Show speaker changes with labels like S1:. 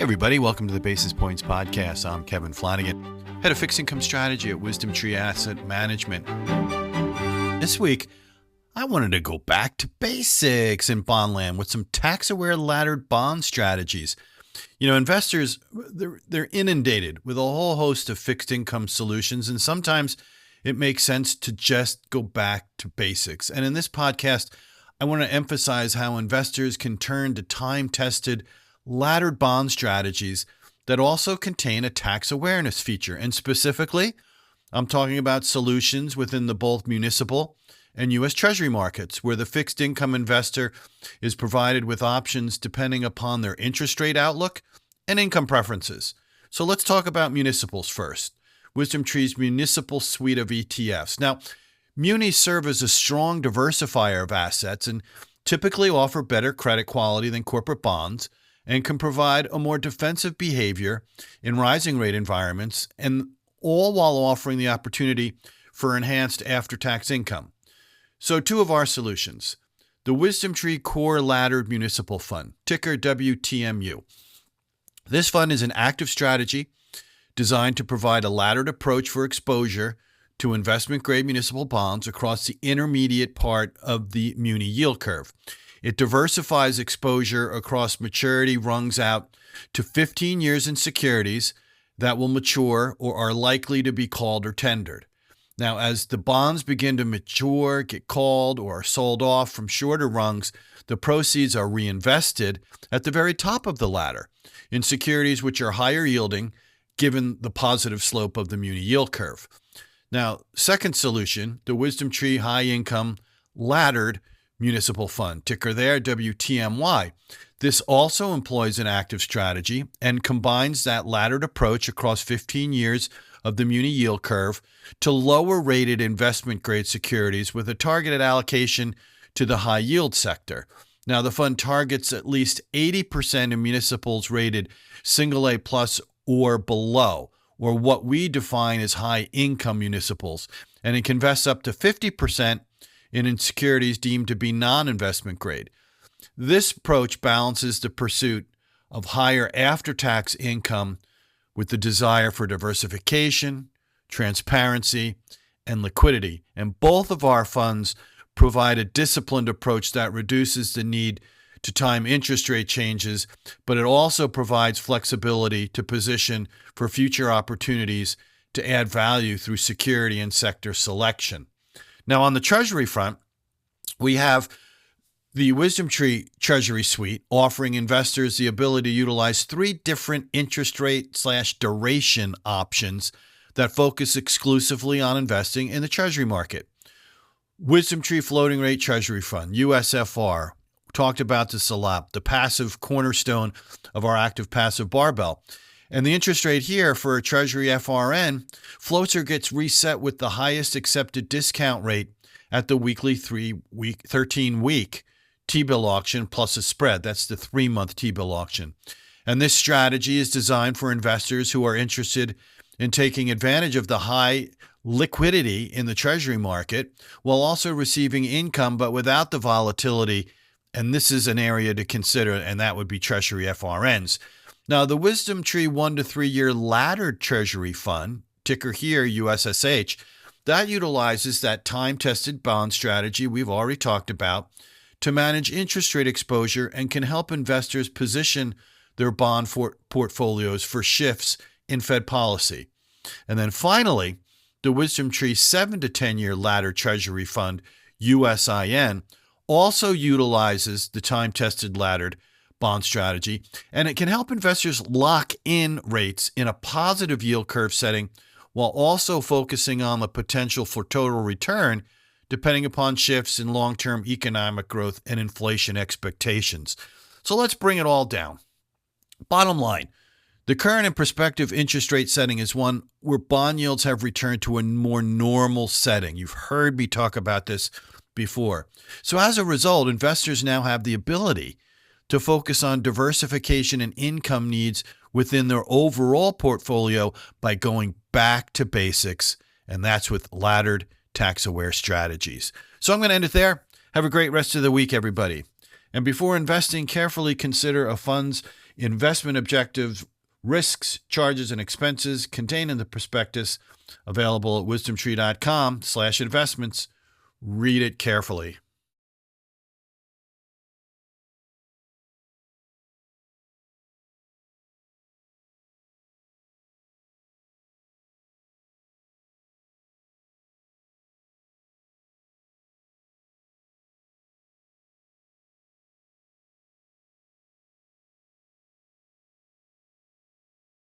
S1: Everybody, welcome to the Basis Points Podcast. I'm Kevin Flanagan, head of fixed income strategy at Wisdom Tree Asset Management. This week, I wanted to go back to basics in bond land with some tax-aware laddered bond strategies. You know, investors, they're inundated with a whole host of fixed income solutions, and sometimes it makes sense to just go back to basics. And in this podcast, I want to emphasize how investors can turn to time-tested laddered bond strategies that also contain a tax awareness feature. And specifically, I'm talking about solutions within the both municipal and U.S. Treasury markets, where the fixed income investor is provided with options depending upon their interest rate outlook and income preferences. So let's talk about municipals first. Wisdom Tree's municipal suite of ETFs. Now, munis serve as a strong diversifier of assets and typically offer better credit quality than corporate bonds, and can provide a more defensive behavior in rising rate environments, and all while offering the opportunity for enhanced after-tax income. So two of our solutions: the Wisdom Tree Core Laddered Municipal Fund, ticker WTMU. This fund is an active strategy designed to provide a laddered approach for exposure to investment-grade municipal bonds across the intermediate part of the muni yield curve. It diversifies exposure across maturity rungs out to 15 years in securities that will mature or are likely to be called or tendered. Now, as the bonds begin to mature, get called, or are sold off from shorter rungs, the proceeds are reinvested at the very top of the ladder in securities which are higher yielding given the positive slope of the muni yield curve. Now, second solution, the Wisdom Tree High Income Laddered Municipal Fund, ticker there WTMY. This also employs an active strategy and combines that laddered approach across 15 years of the muni yield curve to lower rated investment grade securities with a targeted allocation to the high yield sector. Now, the fund targets at least 80% of municipals rated single A plus or below, or what we define as high income municipals, and it can invest up to 50% in securities deemed to be non-investment grade. This approach balances the pursuit of higher after-tax income with the desire for diversification, transparency, and liquidity. And both of our funds provide a disciplined approach that reduces the need to time interest rate changes, but it also provides flexibility to position for future opportunities to add value through security and sector selection. Now, on the Treasury front, we have the Wisdom Tree Treasury Suite offering investors the ability to utilize three different interest rate / duration options that focus exclusively on investing in the Treasury market. Wisdom Tree Floating Rate Treasury Fund, USFR, talked about this a lot, the passive cornerstone of our active passive barbell. And the interest rate here for a Treasury FRN floats or gets reset with the highest accepted discount rate at the weekly 13-week T-bill auction plus a spread. That's the 3-month T-bill auction. And this strategy is designed for investors who are interested in taking advantage of the high liquidity in the Treasury market while also receiving income but without the volatility. And this is an area to consider, and that would be Treasury FRNs. Now, the Wisdom Tree 1 to 3 year laddered Treasury Fund, ticker here USSH, that utilizes that time-tested bond strategy we've already talked about to manage interest rate exposure and can help investors position their bond portfolios for shifts in Fed policy. And then finally, the Wisdom Tree 7 to 10 year laddered Treasury Fund, USIN, also utilizes the time-tested laddered bond strategy, and it can help investors lock in rates in a positive yield curve setting while also focusing on the potential for total return depending upon shifts in long-term economic growth and inflation expectations. So let's bring it all down. Bottom line, the current and prospective interest rate setting is one where bond yields have returned to a more normal setting. You've heard me talk about this before. So as a result, investors now have the ability to focus on diversification and income needs within their overall portfolio by going back to basics, and that's with laddered tax-aware strategies. So I'm going to end it there. Have a great rest of the week, everybody. And before investing, carefully consider a fund's investment objectives, risks, charges, and expenses contained in the prospectus available at wisdomtree.com/investments. Read it carefully.